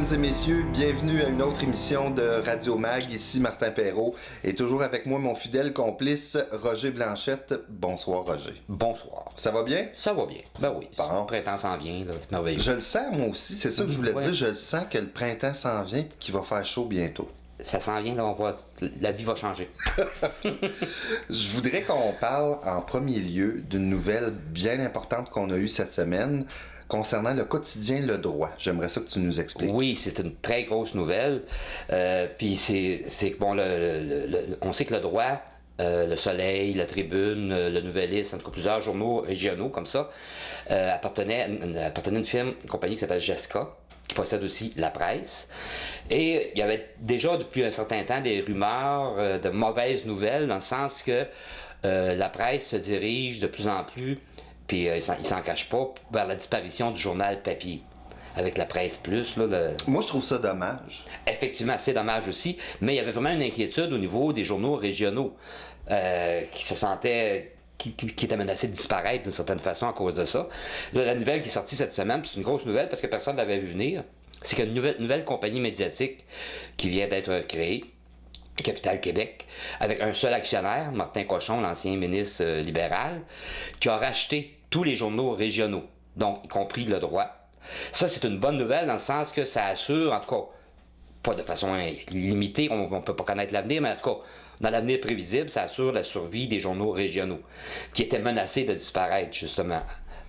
Mesdames et messieurs, bienvenue à une autre émission de Radio Mag. Ici Martin Perrault et toujours avec moi mon fidèle complice Roger Blanchette. Bonsoir Roger. Bonsoir. Ça va bien? Ça va bien. Ben oui. Bon. Le printemps s'en vient, là. C'est merveilleux. Je le sens moi aussi, c'est ça que je voulais Ouais. dire. Je le sens que le printemps s'en vient et qu'il va faire chaud bientôt. Ça s'en vient, là, on voit. La vie va changer. Je voudrais qu'on parle en premier lieu d'une nouvelle bien importante qu'on a eue cette semaine concernant le quotidien Le Droit. J'aimerais ça que tu nous expliques. Oui, c'est une très grosse nouvelle. Puis c'est bon, on sait que Le Droit, Le Soleil, La Tribune, Le Nouvelliste, en tout cas plusieurs journaux régionaux comme ça, appartenaient à une compagnie qui s'appelle Jessica, qui possède aussi La Presse. Et il y avait déjà depuis un certain temps des rumeurs de mauvaises nouvelles, dans le sens que La Presse se dirige de plus en plus, puis il s'en cache pas, vers la disparition du journal papier. Avec La Presse Plus, là, Moi, je trouve ça dommage. effectivement, c'est dommage aussi, mais il y avait vraiment une inquiétude au niveau des journaux régionaux qui se sentaient, qui étaient menacés de disparaître d'une certaine façon à cause de ça. Là, la nouvelle qui est sortie cette semaine, c'est une grosse nouvelle parce que personne ne l'avait vu venir, c'est qu'il y a une nouvelle compagnie médiatique qui vient d'être créée, Capital Québec, avec un seul actionnaire, Martin Cochon, l'ancien ministre libéral, qui a racheté tous les journaux régionaux, donc y compris Le Droit. Ça, c'est une bonne nouvelle dans le sens que ça assure, en tout cas, pas de façon limitée, on ne peut pas connaître l'avenir, mais en tout cas, dans l'avenir prévisible, ça assure la survie des journaux régionaux, qui étaient menacés de disparaître, justement.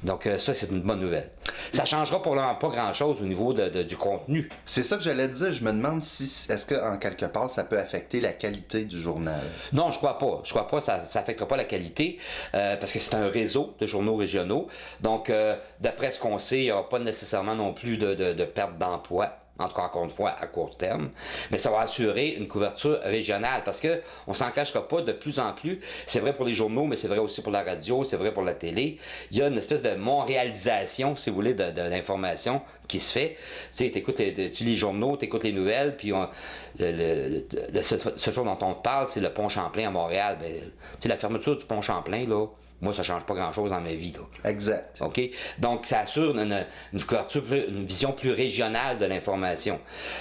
Donc ça, c'est une bonne nouvelle. Ça changera pour l'heure pas grand-chose au niveau du contenu. C'est ça que j'allais te dire. Je me demande si est-ce qu'en quelque part ça peut affecter la qualité du journal. Non, je crois pas. Je crois pas. Ça affectera pas la qualité parce que c'est un réseau de journaux régionaux. Donc, d'après ce qu'on sait, il n'y aura pas nécessairement non plus de perte d'emploi. En tout cas, encore une fois, à court terme. Mais ça va assurer une couverture régionale parce que on s'en cachera pas de plus en plus. C'est vrai pour les journaux, mais c'est vrai aussi pour la radio, c'est vrai pour la télé. Il y a une espèce de montréalisation, si vous voulez, de l'information qui se fait. Tu sais, tu lis les journaux, tu écoutes les nouvelles, puis ce jour dont on te parle, c'est le pont Champlain à Montréal. Ben, tu sais, la fermeture du pont Champlain, là, moi, ça change pas grand-chose dans ma vie, là. Exact. OK? Donc, ça assure une couverture, une vision plus régionale de l'information.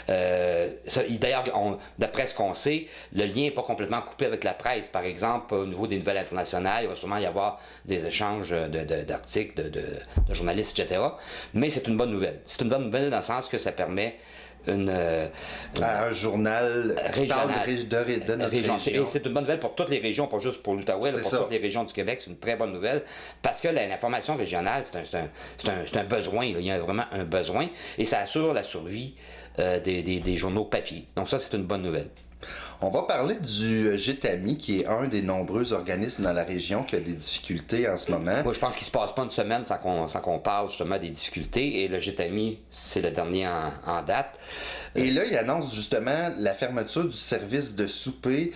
D'ailleurs, d'après ce qu'on sait, le lien n'est pas complètement coupé avec la presse. Par exemple, au niveau des nouvelles internationales, il va sûrement y avoir des échanges d'articles, de journalistes, etc. Mais c'est une bonne nouvelle. C'est une bonne nouvelle dans le sens que ça permet un journal régional de notre région. Et c'est une bonne nouvelle pour toutes les régions, pas juste pour l'Outaouais, pour ça. toutes les régions du Québec. C'est une très bonne nouvelle parce que l'information régionale, c'est un besoin. Là. Il y a vraiment un besoin et ça assure la survie des journaux papier. Donc ça, c'est une bonne nouvelle. On va parler du GITAMI, qui est un des nombreux organismes dans la région qui a des difficultés en ce moment. Moi, je pense qu'il se passe pas une semaine sans qu'on parle justement des difficultés. Et le GITAMI, c'est le dernier en date. Et là, il annonce justement la fermeture du service de souper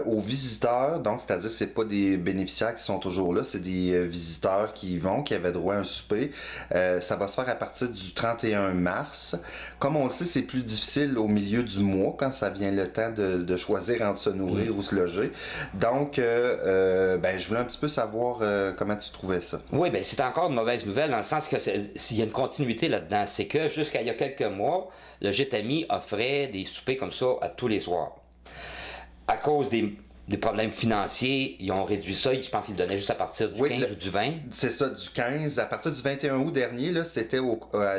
aux visiteurs. Donc, c'est-à-dire que c'est pas des bénéficiaires qui sont toujours là, c'est des visiteurs qui y vont, qui avaient droit à un souper. Ça va se faire à partir du 31 mars. Comme on le sait, c'est plus difficile au milieu du mois quand ça vient le temps de choisir entre se nourrir ou se loger. Donc, je voulais un petit peu savoir comment tu trouvais ça. Oui, ben c'est encore une mauvaise nouvelle dans le sens que s'il y a une continuité là-dedans, c'est que jusqu'à il y a quelques mois, le GITAMI offrait des soupers comme ça à tous les soirs. À cause des problèmes financiers, ils ont réduit ça. Je pense qu'ils le donnaient juste à partir du 15 ou du 20. C'est ça, du 15. À partir du 21 août dernier, là,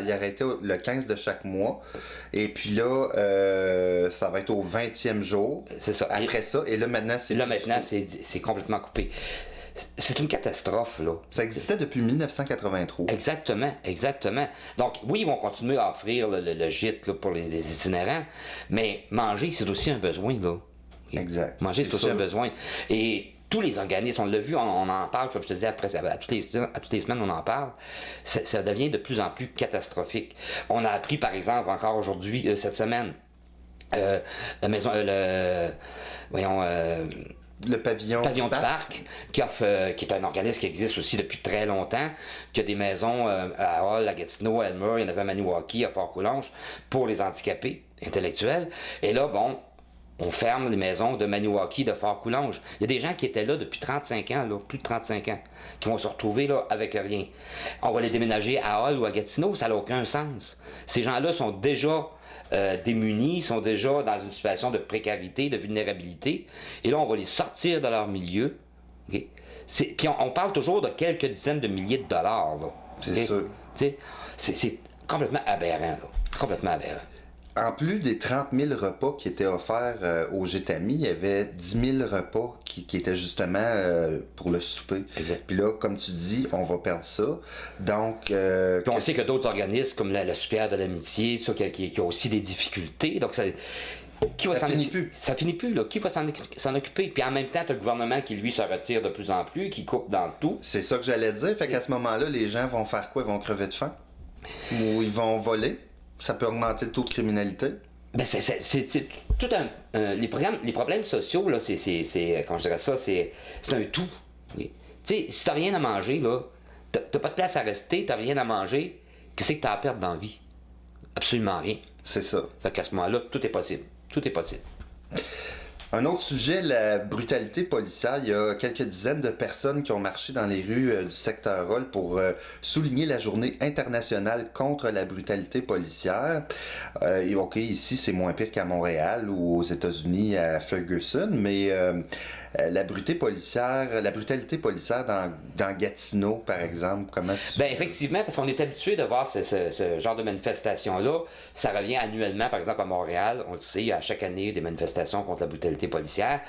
il arrêtait le 15 de chaque mois. Et puis là, ça va être au 20e jour. C'est ça. Après ça. Et là, maintenant, c'est complètement coupé. C'est une catastrophe, là. Ça existait depuis 1983. Exactement. Donc, oui, ils vont continuer à offrir le gîte là, pour les itinérants, mais manger, c'est aussi un besoin, là. Exact. Manger, c'est aussi un besoin. Et tous les organismes, on l'a vu, on en parle, comme je te disais, à toutes les semaines, on en parle. Ça devient de plus en plus catastrophique. On a appris, par exemple, encore aujourd'hui, cette semaine, la maison, le pavillon du parc, qui est un organisme qui existe aussi depuis très longtemps, qui a des maisons à Hull, à Gatineau, à Elmer, il y en avait à Maniwaki, à Fort-Coulonge, pour les handicapés intellectuels. Et là, bon, on ferme les maisons de Maniwaki, de Fort-Coulonge. Il y a des gens qui étaient là depuis 35 ans, là, plus de 35 ans, qui vont se retrouver là avec rien. On va les déménager à Hull ou à Gatineau, ça n'a aucun sens. Ces gens-là sont déjà démunis, sont déjà dans une situation de précarité, de vulnérabilité, et là, on va les sortir de leur milieu. Okay? Puis on parle toujours de quelques dizaines de milliers de dollars. Là. C'est sûr. C'est complètement aberrant. Là. Complètement aberrant. En plus des 30 000 repas qui étaient offerts au Gétami, il y avait 10 000 repas qui étaient justement pour le souper. Exact. Puis là, comme tu dis, on va perdre ça. Donc, puis on sait que d'autres organismes, comme la Soupière de l'Amitié, qui ont aussi des difficultés. Donc, ça finit plus. Ça finit plus, là. Qui va s'en occuper? Puis en même temps, tu as le gouvernement qui, lui, se retire de plus en plus, qui coupe dans tout. C'est ça que j'allais dire. Fait qu'à ce moment-là, les gens vont faire quoi? Ils vont crever de faim? Ou ils vont voler? Ça peut augmenter le taux de criminalité? Ben c'est tout les problèmes sociaux, là, comment je dirais ça, c'est un tout. Tu sais, si t'as rien à manger, là, t'as pas de place à rester, t'as rien à manger, qu'est-ce que t'as à perdre dans la vie? Absolument rien. C'est ça. Fait qu'à ce moment-là, tout est possible. Tout est possible. Un autre sujet, la brutalité policière. Il y a quelques dizaines de personnes qui ont marché dans les rues du secteur Hull pour souligner la journée internationale contre la brutalité policière. Et OK, ici, c'est moins pire qu'à Montréal ou aux États-Unis à Ferguson, mais la brutalité policière dans Gatineau, par exemple, comment tu... Ben effectivement, parce qu'on est habitué de voir ce genre de manifestation-là. Ça revient annuellement, par exemple, à Montréal. On le sait, à chaque année, des manifestations contre la brutalité policière.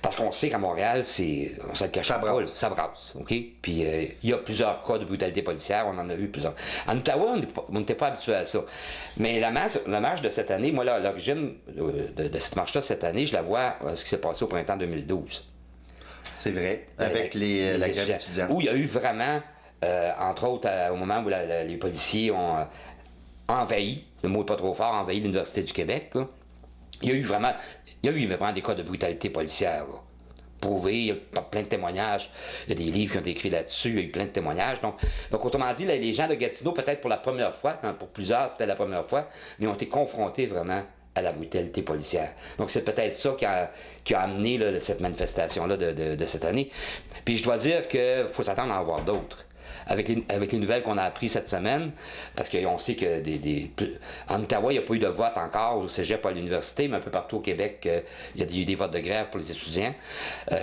Parce qu'on sait qu'à Montréal, on se le cache pas, ça brasse. OK? Puis il y a plusieurs cas de brutalité policière, on en a vu plusieurs. En Ottawa, on n'était pas habitué à ça. Mais la marche de cette année, moi, là, l'origine de cette marche-là cette année, je la vois, ce qui s'est passé au printemps 2012. C'est vrai, avec la grève étudiante. Où il y a eu vraiment, entre autres, au moment où les policiers ont envahi, le mot n'est pas trop fort, envahi l'Université du Québec, là, il y a eu vraiment des cas de brutalité policière. Là. Prouvé, il y a plein de témoignages, il y a des livres qui ont été écrits là-dessus, il y a eu plein de témoignages. Donc autrement dit, les gens de Gatineau, peut-être pour la première fois, pour plusieurs c'était la première fois, mais ont été confrontés vraiment à la brutalité policière. Donc c'est peut-être ça qui a amené là, cette manifestation-là de cette année. Puis je dois dire qu'il faut s'attendre à en voir d'autres. Avec les nouvelles qu'on a apprises cette semaine, parce qu'on sait que en Ottawa, il n'y a pas eu de vote encore au cégep à l'université, mais un peu partout au Québec, il y a eu des votes de grève pour les étudiants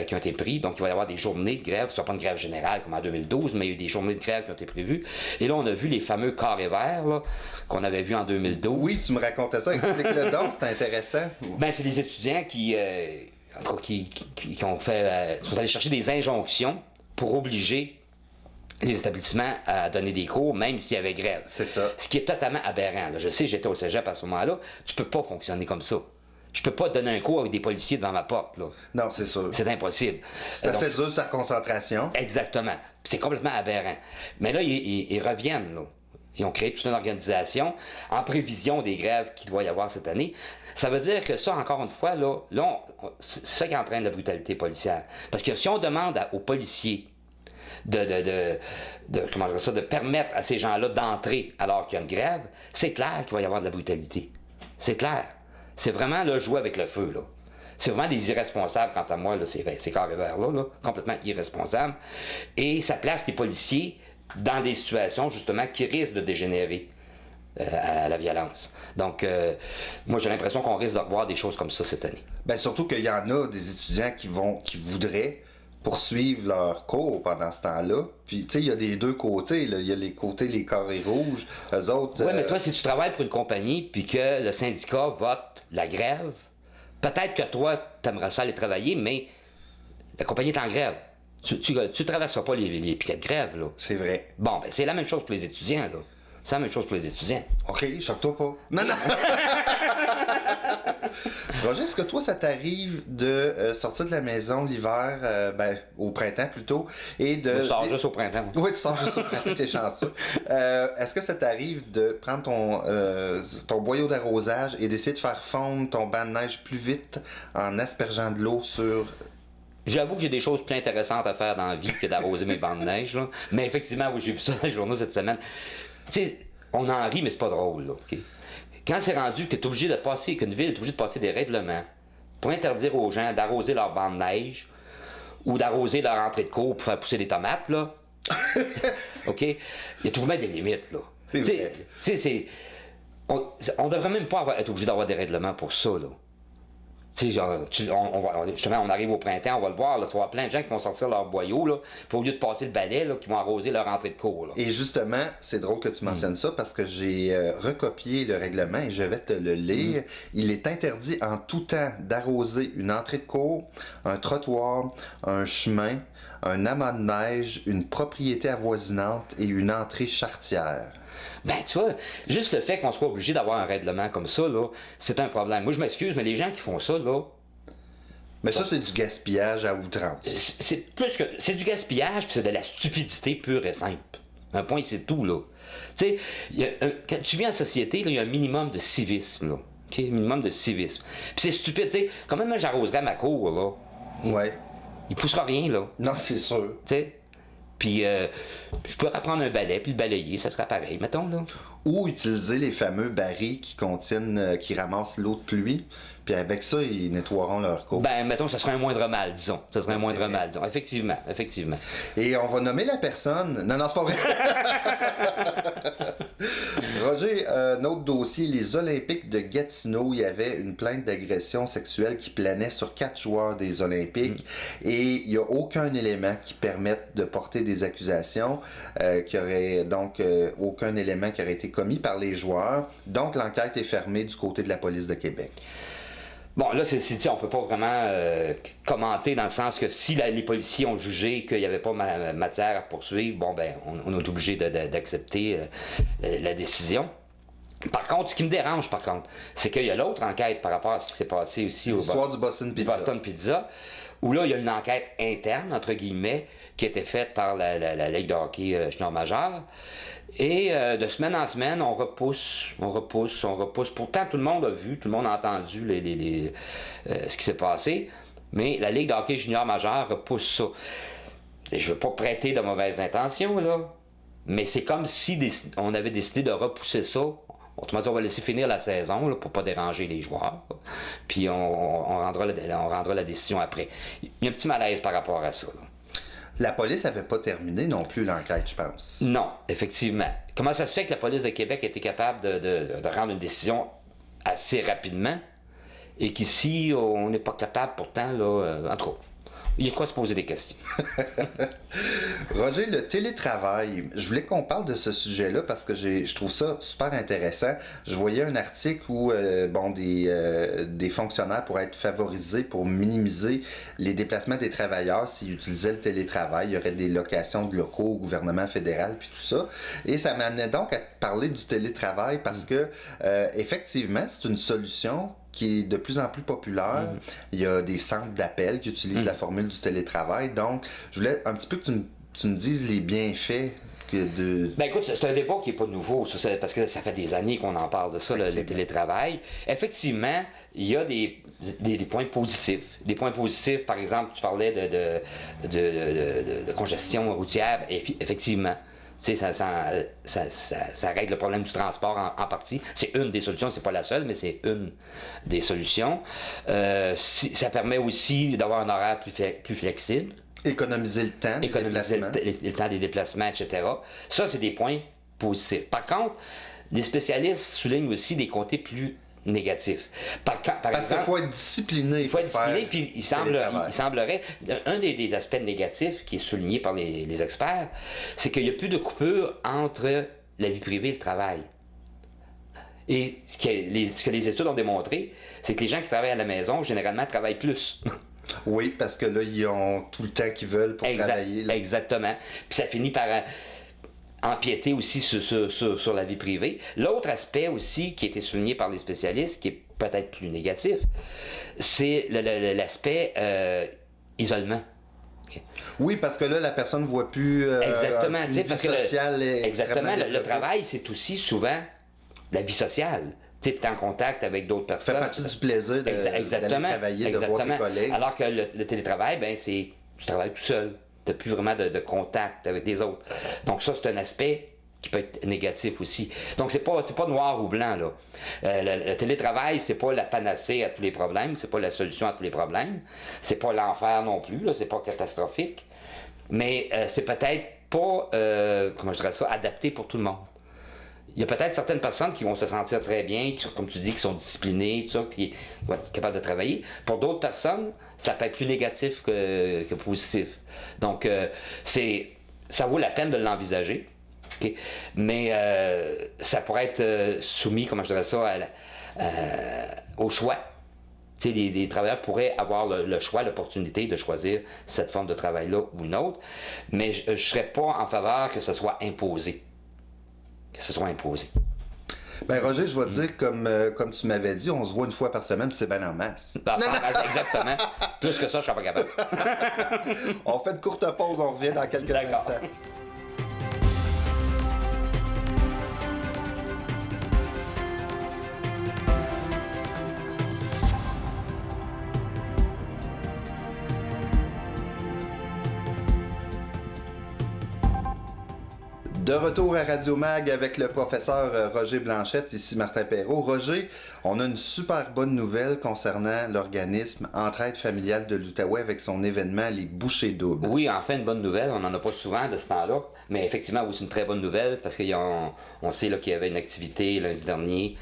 qui ont été pris. Donc, il va y avoir des journées de grève. Ce ne sera pas une grève générale comme en 2012, mais il y a eu des journées de grève qui ont été prévues. Et là, on a vu les fameux carrés verts là, qu'on avait vus en 2012. Oui, tu me racontais ça. Explique-le donc, c'est intéressant. Ben, c'est des étudiants qui ont fait, sont allés chercher des injonctions pour obliger les établissements à donner des cours, même s'il y avait grève. C'est ça. Ce qui est totalement aberrant. Là. Je sais, j'étais au cégep à ce moment-là. Tu peux pas fonctionner comme ça. Je peux pas donner un cours avec des policiers devant ma porte. Là. Non, c'est sûr. C'est impossible. C'est assez dur sa concentration. Exactement. C'est complètement aberrant. Mais là, ils reviennent. Là. Ils ont créé toute une organisation en prévision des grèves qu'il doit y avoir cette année. Ça veut dire que ça, encore une fois, c'est ça qui entraîne la brutalité policière. Parce que si on demande aux policiers de permettre à ces gens-là d'entrer alors qu'il y a une grève, c'est clair qu'il va y avoir de la brutalité. C'est clair. C'est vraiment là, jouer avec le feu. Là. C'est vraiment des irresponsables, quant à moi, là, ces carrés verts-là, complètement irresponsables. Et ça place les policiers dans des situations, justement, qui risquent de dégénérer à la violence. Donc, moi, j'ai l'impression qu'on risque de revoir des choses comme ça cette année. Bien, surtout qu'il y en a des étudiants qui voudraient poursuivre leur cours pendant ce temps-là. Puis, tu sais, il y a des deux côtés. Là. Il y a les côtés, les carrés rouges, eux autres... Oui, mais toi, si tu travailles pour une compagnie puis que le syndicat vote la grève, peut-être que toi, tu aimerais ça aller travailler, mais la compagnie est en grève. Tu ne traverseras pas les piquets de grève, là. C'est vrai. Bon, ben c'est la même chose pour les étudiants, là. C'est la même chose pour les étudiants. OK, choque-toi pas. Non, non! Roger, est-ce que toi, ça t'arrive de sortir de la maison l'hiver, au printemps plutôt, et de... Je sors juste au printemps. Oui, tu sors juste au printemps, t'es chanceux. Est-ce que ça t'arrive de prendre ton boyau d'arrosage et d'essayer de faire fondre ton banc de neige plus vite en aspergeant de l'eau sur... J'avoue que j'ai des choses plus intéressantes à faire dans la vie que d'arroser mes bancs de neige, là. Mais effectivement, oui, j'ai vu ça dans les journaux cette semaine. Tu sais, on en rit, mais c'est pas drôle, là. Okay? Quand c'est rendu que t'es obligé de passer, qu'une ville est obligée de passer des règlements pour interdire aux gens d'arroser leur banc de neige ou d'arroser leur entrée de cour pour faire pousser des tomates, là. OK? Il y a toujours bien des limites, là. On devrait même pas être obligé d'avoir des règlements pour ça, là. Tu sais, genre, justement, on arrive au printemps, on va le voir, là, tu vas voir plein de gens qui vont sortir leur boyau, là, puis au lieu de passer le balai, là, qui vont arroser leur entrée de cour, là. Et justement, c'est drôle que tu mentionnes ça parce que j'ai recopié le règlement et je vais te le lire. Il est interdit en tout temps d'arroser une entrée de cour, un trottoir, un chemin, un amas de neige, une propriété avoisinante et une entrée charretière. Ben, tu vois, juste le fait qu'on soit obligé d'avoir un règlement comme ça, là, c'est un problème. Moi, je m'excuse, mais les gens qui font ça, là. Mais ça, c'est du gaspillage à outrance. C'est plus que. C'est du gaspillage, puis c'est de la stupidité pure et simple. Un point, c'est tout, là. Tu sais, quand tu vis en société, là, il y a un minimum de civisme, là. OK? Un minimum de civisme. Puis c'est stupide, tu sais. Quand même, moi, j'arroserais ma cour, là. Ouais. Il poussera rien, là. Non, c'est sûr. Tu sais? Puis, je pourrais prendre un balai puis le balayer, ça serait pareil, mettons, là. Ou utiliser les fameux barils qui contiennent, qui ramassent l'eau de pluie, puis avec ça, ils nettoieront leur cour. Ben, mettons, ça serait un moindre mal, disons. Ça serait un moindre vrai. mal, disons. Effectivement, effectivement. Et on va nommer la personne. Non, c'est pas vrai. Roger, un autre dossier, les Olympiques de Gatineau, il y avait une plainte d'agression sexuelle qui planait sur 4 joueurs des Olympiques et il n'y a aucun élément qui permette de porter des accusations, qui aurait donc aucun élément qui aurait été commis par les joueurs. Donc l'enquête est fermée du côté de la police de Québec. Bon, là, on peut pas vraiment commenter dans le sens que si les policiers ont jugé qu'il n'y avait pas matière à poursuivre, bon, ben, on est obligé d'accepter la décision. Par contre, ce qui me dérange, c'est qu'il y a l'autre enquête par rapport à ce qui s'est passé aussi L'histoire du Boston Pizza. Boston Pizza, où là, il y a une enquête interne, entre guillemets, qui a été faite par la Ligue de hockey junior majeur. Et de semaine en semaine, on repousse. Pourtant, tout le monde a vu, tout le monde a entendu ce qui s'est passé. Mais la Ligue de hockey junior majeur repousse ça. Et je veux pas prêter de mauvaises intentions, là. Mais c'est comme si on avait décidé de repousser ça. Autrement dit, on va laisser finir la saison là, pour pas déranger les joueurs. Puis on rendra la décision après. Il y a un petit malaise par rapport à ça, là. La police n'avait pas terminé non plus l'enquête, je pense. Non, effectivement. Comment ça se fait que la police de Québec a été capable de rendre une décision assez rapidement et qu'ici, on n'est pas capable pourtant, là, en tout cas, il y a quoi se poser des questions. Roger, le télétravail, je voulais qu'on parle de ce sujet-là parce que je trouve ça super intéressant. Je voyais un article où des fonctionnaires pourraient être favorisés pour minimiser les déplacements des travailleurs s'ils utilisaient le télétravail. Il y aurait des locations de locaux au gouvernement fédéral puis tout ça. Et ça m'amenait donc à parler du télétravail parce que effectivement, c'est une solution qui est de plus en plus populaire. Il y a des centres d'appel qui utilisent la formule du télétravail. Donc, je voulais un petit peu que tu me dises les bienfaits de... Ben écoute, c'est un débat qui n'est pas nouveau, parce que ça fait des années qu'on en parle de ça, le télétravail. Effectivement, il y a des points positifs. Des points positifs, par exemple, tu parlais de congestion routière, effectivement. Tu sais, ça règle le problème du transport en partie. C'est une des solutions, c'est pas la seule, mais c'est une des solutions. Ça permet aussi d'avoir un horaire plus flexible. Économiser le temps des déplacements. Le temps des déplacements, etc. Ça, c'est des points positifs. Par contre, les spécialistes soulignent aussi des côtés plus négatifs. Parce qu'il faut être discipliné. Il faut être discipliné, puis il semblerait, un des aspects négatifs qui est souligné par les experts, c'est qu'il n'y a plus de coupure entre la vie privée et le travail. Et ce que les études ont démontré, c'est que les gens qui travaillent à la maison, généralement, travaillent plus. Oui, parce que là, ils ont tout le temps qu'ils veulent pour travailler. Là. Exactement. Puis ça finit par empiéter aussi sur la vie privée. L'autre aspect aussi qui a été souligné par les spécialistes, qui est peut-être plus négatif, c'est l'aspect isolement. Oui, parce que là, la personne ne voit plus exactement, une vie sociale. Exactement. Le travail, c'est aussi souvent la vie sociale. Tu es en contact avec d'autres personnes. Ça fait partie du plaisir d'aller travailler, de voir tes collègues. Alors que le télétravail, ben, tu travailles tout seul. Tu n'as plus vraiment de contact avec les autres. Donc ça, c'est un aspect qui peut être négatif aussi. Donc, c'est pas noir ou blanc, là. Le télétravail, c'est pas la panacée à tous les problèmes, c'est pas la solution à tous les problèmes, c'est pas l'enfer non plus, là, c'est pas catastrophique, mais c'est peut-être pas, comment je dirais ça, adapté pour tout le monde. Il y a peut-être certaines personnes qui vont se sentir très bien, comme tu dis, qui sont disciplinées, tout ça, qui vont être capables de travailler. Pour d'autres personnes, ça peut être plus négatif que positif. Donc, ça vaut la peine de l'envisager. Okay? Mais ça pourrait être soumis, comment je dirais ça, au choix. Tu sais, les travailleurs pourraient avoir le choix, l'opportunité de choisir cette forme de travail-là ou une autre. Mais je ne serais pas en faveur que ce soit imposé. Ben Roger, je vais te dire, comme tu m'avais dit, on se voit une fois par semaine, puis c'est bien en masse. Exactement. Plus que ça, je ne serais pas capable. On fait une courte pause, on revient dans quelques instants. De retour à Radio Mag avec le professeur Roger Blanchette, ici Martin Perrault. Roger, on a une super bonne nouvelle concernant l'organisme Entraide familiale de l'Outaouais avec son événement Les Bouchées doubles. Oui, enfin une bonne nouvelle, on n'en a pas souvent de ce temps-là, mais effectivement, oui, c'est une très bonne nouvelle parce qu'on sait là, qu'il y avait une activité lundi dernier,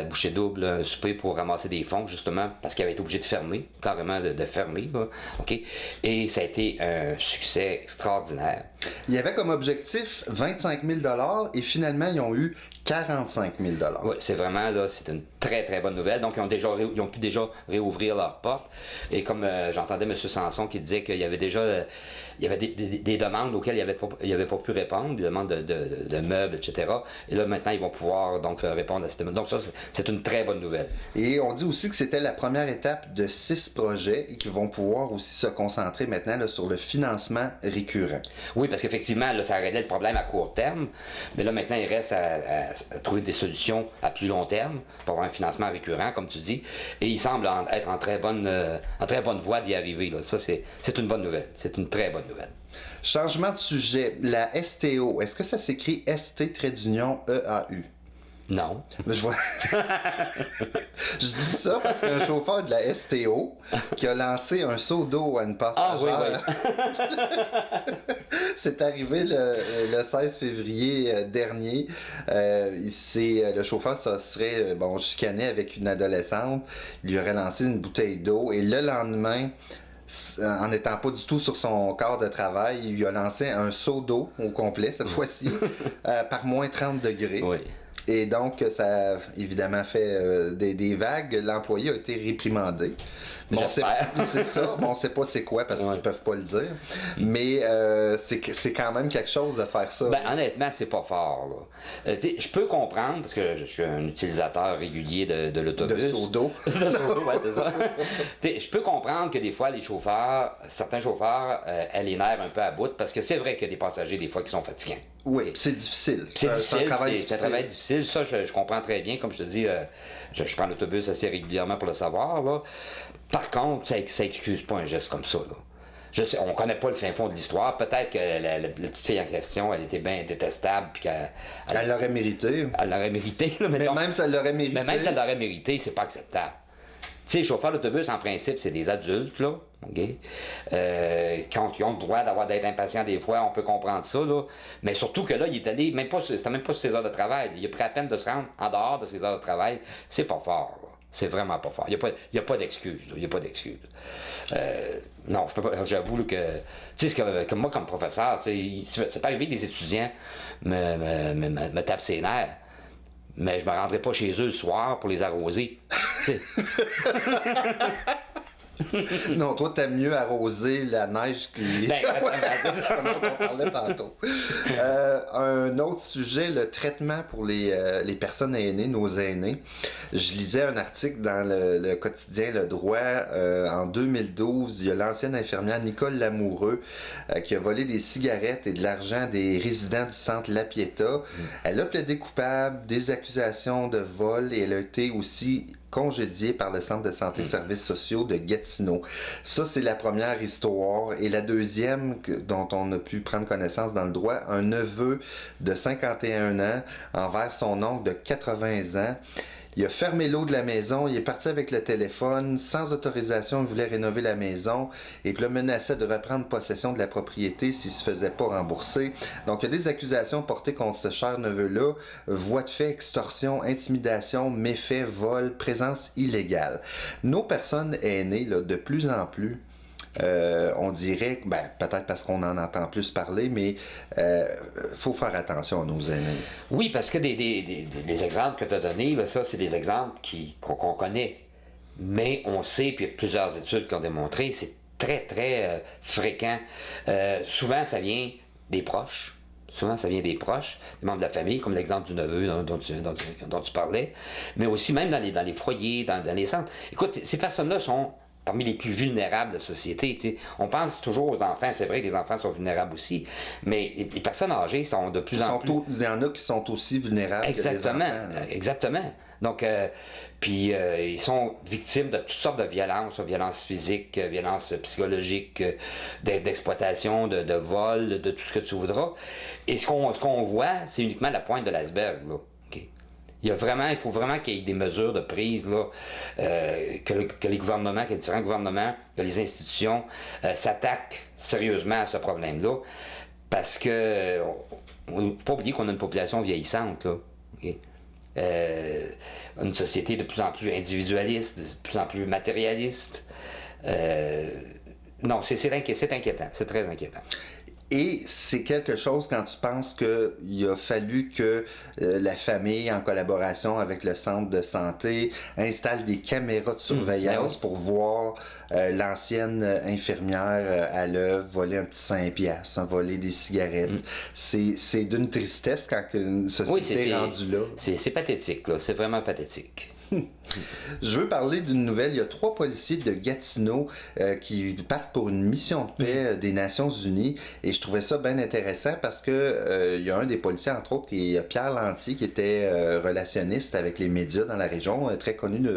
Bouchées doubles, un souper pour ramasser des fonds, justement, parce qu'il avait été obligé de fermer, carrément de fermer, là, OK? Et ça a été un succès extraordinaire. Il y avait comme objectif 25 000 $ et finalement, ils ont eu 45 000 $. Oui, c'est vraiment, là, c'est une très, très bonne nouvelle. Donc, ils ont pu déjà réouvrir leurs portes. Et comme j'entendais M. Sanson qui disait qu'il y avait déjà il y avait des demandes auxquelles il n'avait pas pu répondre, des demandes de meubles, etc. Et là, maintenant, ils vont pouvoir donc répondre à ces demandes. Donc, ça, c'est une très bonne nouvelle. Et on dit aussi que c'était la première étape de 6 projets et qu'ils vont pouvoir aussi se concentrer maintenant là, sur le financement récurrent. Oui, parce qu'effectivement, là, ça réglait le problème à court terme. Mais là, maintenant, il reste à trouver des solutions à plus long terme pour avoir un financement récurrent, comme tu dis. Et il semble être en très bonne voie d'y arriver. Là. Ça, c'est une bonne nouvelle. C'est une très bonne nouvelle. Changement de sujet. La STO, est-ce que ça s'écrit ST-EAU? Non. Je vois. Je dis ça parce qu'un chauffeur de la STO qui a lancé un seau d'eau à une passagère. Ah oui. C'est arrivé le 16 février dernier. Le chauffeur se serait chicané avec une adolescente. Il lui aurait lancé une bouteille d'eau et le lendemain, en n'étant pas du tout sur son corps de travail, il lui a lancé un seau d'eau au complet cette fois-ci par moins 30 degrés. Oui. Et donc, ça a évidemment fait des vagues. L'employé a été réprimandé. Bon, c'est ça. Bon, on ne sait pas c'est quoi parce qu'ils ne peuvent pas le dire. Mais c'est quand même quelque chose de faire ça. Ben, honnêtement, c'est pas fort. Je peux comprendre, parce que je suis un utilisateur régulier de l'autobus. De seau d'eau. De seau d'eau, ouais, c'est ça. Je peux comprendre que des fois, certains chauffeurs, elles les nerfs un peu à bout, parce que c'est vrai qu'il y a des passagers, des fois, qui sont fatigants. Oui, c'est difficile. C'est un travail difficile. Ça, je comprends très bien. Comme je te dis, je prends l'autobus assez régulièrement pour le savoir. Là. Par contre, ça n'excuse pas un geste comme ça. Là. On ne connaît pas le fin fond de l'histoire. Peut-être que la petite fille en question, elle était bien détestable. Puis elle l'aurait mérité. Elle l'aurait mérité. Là, mais même si elle l'aurait mérité. Mais même si elle l'aurait mérité, c'est pas acceptable. Tu sais, les chauffeurs d'autobus, en principe, c'est des adultes, là, OK? Qui ont le droit d'être impatients des fois, on peut comprendre ça, là. Mais surtout que là, il est allé, c'était même pas sur ses heures de travail. Il a pris la peine de se rendre en dehors de ses heures de travail. C'est pas fort, là. C'est vraiment pas fort. Il n'y a pas d'excuse, là. Il n'y a pas d'excuse. Non, je peux pas, j'avoue là, que, tu sais, que moi, comme professeur, c'est pas arrivé que des étudiants me tapent ses nerfs. Mais je me rendrai pas chez eux le soir pour les arroser. Non, toi, t'aimes mieux arroser la neige qui... Ben, c'est ça dont on parlait tantôt. Un autre sujet, le traitement pour les personnes aînées, nos aînés. Je lisais un article dans le quotidien Le Droit. En 2012, il y a l'ancienne infirmière Nicole Lamoureux qui a volé des cigarettes et de l'argent des résidents du centre La Pietà. Elle a plaidé coupable des accusations de vol et elle a été aussi congédié par le Centre de santé et services sociaux de Gatineau. Ça, c'est la première histoire. Et la deuxième, dont on a pu prendre connaissance dans le droit, un neveu de 51 ans envers son oncle de 80 ans. Il a fermé l'eau de la maison, il est parti avec le téléphone, sans autorisation, il voulait rénover la maison et puis là menaçait de reprendre possession de la propriété s'il se faisait pas rembourser. Donc il y a des accusations portées contre ce cher neveu-là, voies de fait, extorsion, intimidation, méfait, vol, présence illégale. Nos personnes aînées, là, de plus en plus, on dirait, peut-être parce qu'on en entend plus parler, mais faut faire attention à nos aînés. Oui, parce que des exemples que tu as donnés, là, ça, c'est des exemples qu'on connaît. Mais on sait, puis il y a plusieurs études qui ont démontré, c'est très, très fréquent. Souvent, ça vient des proches. Souvent, ça vient des proches, des membres de la famille, comme l'exemple du neveu dont tu parlais. Mais aussi même dans les foyers, dans les centres. Écoute, ces personnes-là sont parmi les plus vulnérables de la société. T'sais. On pense toujours aux enfants, c'est vrai que les enfants sont vulnérables aussi, mais les personnes âgées sont de plus en plus... Il y en a qui sont aussi vulnérables exactement, que les enfants. Là. Exactement. Donc, ils sont victimes de toutes sortes de violences, violences physiques, violences psychologiques, d'exploitation, de vol, de tout ce que tu voudras. Et ce qu'on voit, c'est uniquement la pointe de l'iceberg, là. Il faut vraiment qu'il y ait des mesures de prise, là, que les gouvernements, que les différents gouvernements, que les institutions s'attaquent sérieusement à ce problème-là, parce que on ne faut pas oublier qu'on a une population vieillissante, là, okay? Une société de plus en plus individualiste, de plus en plus matérialiste. Non, c'est inquiétant, c'est très inquiétant. Et c'est quelque chose quand tu penses qu'il a fallu que la famille, en collaboration avec le centre de santé, installe des caméras de surveillance pour voir l'ancienne infirmière à l'œuvre voler un petit 5 piastres, voler des cigarettes. C'est d'une tristesse quand une société est rendue là. C'est pathétique, là. C'est vraiment pathétique. Je veux parler d'une nouvelle. Il y a 3 policiers de Gatineau qui partent pour une mission de paix des Nations Unies et je trouvais ça bien intéressant parce que il y a un des policiers, entre autres, qui est Pierre Lantier, qui était relationniste avec les médias dans la région, très connu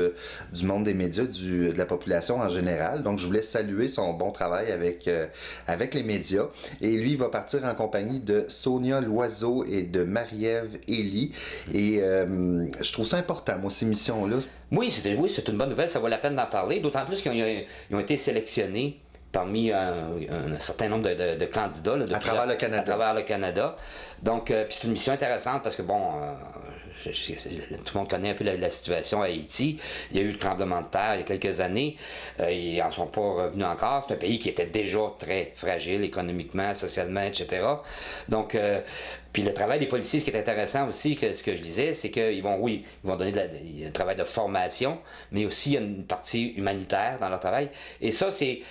du monde des médias, de la population en général. Donc je voulais saluer son bon travail avec les médias. Et lui, il va partir en compagnie de Sonia Loiseau et de Marie-Ève Elie. Et je trouve ça important, moi, ces missions-là. Oui, c'est une bonne nouvelle, ça vaut la peine d'en parler, d'autant plus qu'ils ont été sélectionnés parmi un certain nombre de candidats. Là, à travers le Canada. Donc, puis c'est une mission intéressante parce que, bon, tout le monde connaît un peu la situation à Haïti. Il y a eu le tremblement de terre il y a quelques années. Ils n'en sont pas revenus encore. C'est un pays qui était déjà très fragile économiquement, socialement, etc. Donc, puis le travail des policiers, ce qui est intéressant aussi, ce que je disais, c'est qu'ils vont donner un travail de formation, mais aussi il y a une partie humanitaire dans leur travail. Et ça, c'est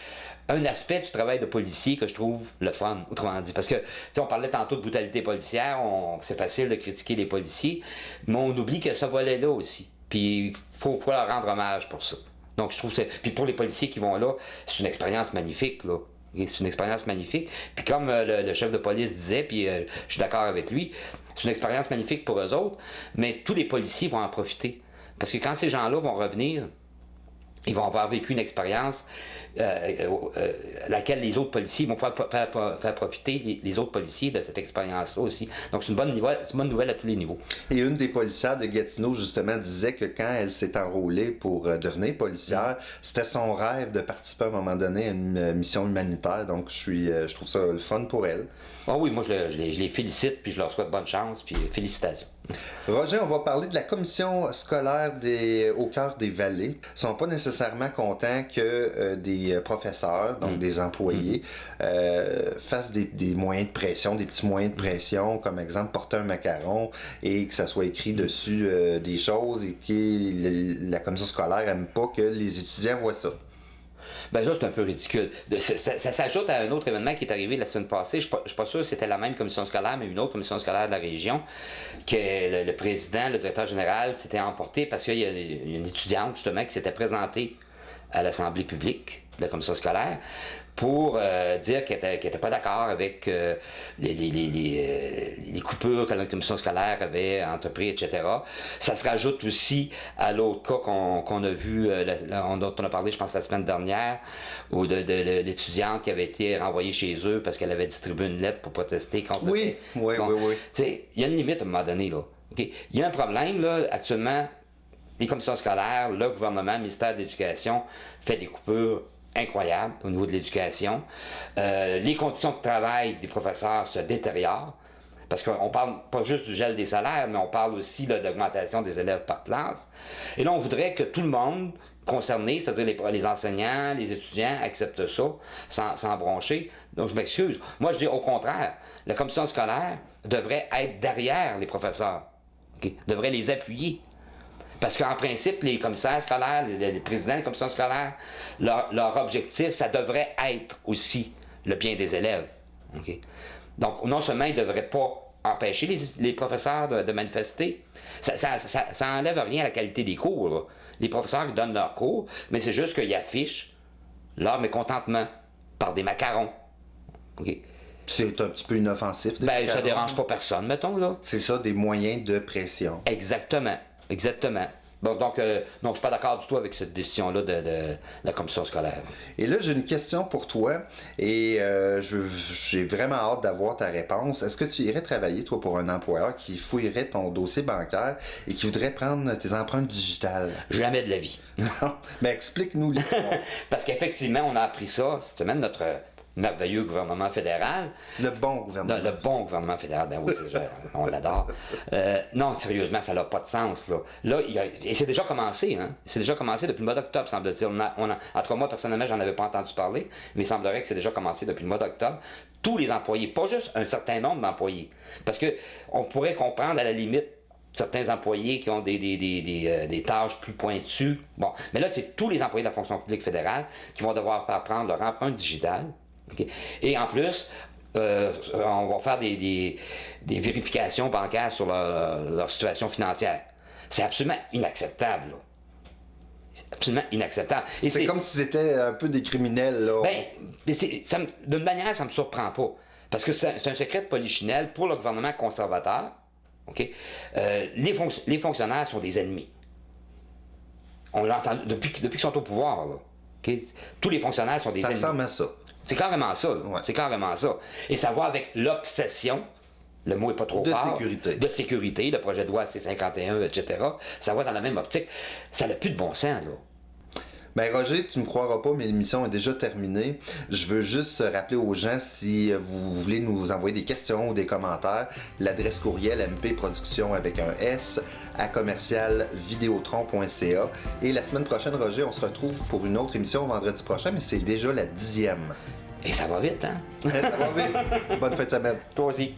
un aspect du travail de policier que je trouve le fun, autrement dit. Parce que, on parlait tantôt de brutalité policière, c'est facile de critiquer les policiers, mais on oublie que ça volet-là aussi. Puis, il faut leur rendre hommage pour ça. Donc, je trouve que puis pour les policiers qui vont là, c'est une expérience magnifique, là. C'est une expérience magnifique. Puis comme le chef de police disait, puis je suis d'accord avec lui, c'est une expérience magnifique pour eux autres, mais tous les policiers vont en profiter. Parce que quand ces gens-là vont revenir, ils vont avoir vécu une expérience laquelle les autres policiers vont faire profiter les autres policiers de cette expérience-là aussi. Donc c'est une bonne nouvelle à tous les niveaux. Et une des policières de Gatineau, justement, disait que quand elle s'est enrôlée pour devenir policière, c'était son rêve de participer à un moment donné à une mission humanitaire. Donc je trouve ça le fun pour elle. Ah oui, moi je les félicite, puis je leur souhaite bonne chance, puis félicitations. Roger, on va parler de la commission scolaire au cœur des vallées. Ils ne sont pas nécessairement contents que des professeurs, donc des employés, fassent des moyens de pression, des petits moyens de pression, comme exemple porter un macaron et que ça soit écrit dessus des choses et que la commission scolaire n'aime pas que les étudiants voient ça. Ben ça, c'est un peu ridicule. Ça s'ajoute à un autre événement qui est arrivé la semaine passée. Je ne suis pas sûr que c'était la même commission scolaire, mais une autre commission scolaire de la région, que le président, le directeur général, s'était emporté parce qu'il y a une étudiante, justement, qui s'était présentée à l'Assemblée publique de la commission scolaire pour dire qu'elle n'était pas d'accord avec les coupures que la commission scolaire avait entrepris, etc. Ça se rajoute aussi à l'autre cas qu'on a vu, dont on a parlé, je pense, la semaine dernière, de l'étudiante qui avait été renvoyée chez eux parce qu'elle avait distribué une lettre pour protester contre... Oui. Tu sais, il y a une limite à un moment donné, là. Okay? Il y a un problème, là, actuellement, les commissions scolaires, le gouvernement, le ministère de l'Éducation fait des coupures incroyables au niveau de l'éducation. Les conditions de travail des professeurs se détériorent, parce qu'on parle pas juste du gel des salaires, mais on parle aussi là, d'augmentation des élèves par classe. Et là, on voudrait que tout le monde concerné, c'est-à-dire les enseignants, les étudiants, acceptent ça sans broncher. Donc, je m'excuse. Moi, je dis au contraire, la commission scolaire devrait être derrière les professeurs, devrait les appuyer. Parce qu'en principe, les commissaires scolaires, les présidents des commissions scolaires, leur objectif, ça devrait être aussi le bien des élèves. Okay? Donc, non seulement ils ne devraient pas empêcher les professeurs de manifester, ça n'enlève rien à la qualité des cours. Là. Les professeurs ils donnent leurs cours, mais c'est juste qu'ils affichent leur mécontentement par des macarons. Okay? C'est un petit peu inoffensif. Ça dérange pas personne, mettons, là. C'est ça, des moyens de pression. Exactement. Bon, donc, je ne suis pas d'accord du tout avec cette décision-là de la commission scolaire. Et là, j'ai une question pour toi et j'ai vraiment hâte d'avoir ta réponse. Est-ce que tu irais travailler, toi, pour un employeur qui fouillerait ton dossier bancaire et qui voudrait prendre tes empreintes digitales? Jamais de la vie. Non, mais explique-nous l'histoire. Parce qu'effectivement, on a appris ça cette semaine, notre merveilleux gouvernement fédéral. Le bon gouvernement. Le bon gouvernement fédéral, ben oui, on l'adore. Non, sérieusement, ça n'a pas de sens. Là et c'est déjà commencé, hein? C'est déjà commencé depuis le mois d'octobre, semble-t-il. En 3 mois, personnellement, j'en avais pas entendu parler, mais il semblerait que c'est déjà commencé depuis le mois d'octobre. Tous les employés, pas juste un certain nombre d'employés. Parce que on pourrait comprendre à la limite certains employés qui ont des tâches plus pointues. Bon, mais là, c'est tous les employés de la fonction publique fédérale qui vont devoir faire prendre leur empreinte digitale. Okay. Et en plus, on va faire des vérifications bancaires sur leur situation financière. C'est absolument inacceptable. Là. C'est absolument inacceptable. Et c'est comme si c'était un peu des criminels. Là. D'une manière, ça ne me surprend pas. Parce que c'est un secret de polichinelle pour le gouvernement conservateur. Okay? Les fonctionnaires sont des ennemis. On l'entend depuis qu'ils sont au pouvoir. Là. Okay? Tous les fonctionnaires sont des ennemis. Ça ressemble à ça. C'est carrément ça. Ouais. C'est carrément ça. Et ça va avec l'obsession, le mot n'est pas trop fort, de sécurité, le projet de loi C-51, etc. Ça va dans la même optique. Ça n'a plus de bon sens, là. Ben Roger, tu me croiras pas, mais l'émission est déjà terminée. Je veux juste rappeler aux gens, si vous voulez nous envoyer des questions ou des commentaires, l'adresse courriel mpproduction avec un S à commercialvideotron.ca. Et la semaine prochaine, Roger, on se retrouve pour une autre émission vendredi prochain, mais c'est déjà la 10e. Et ça va vite, hein? Ça va vite. Bonne fin de semaine. Toi aussi.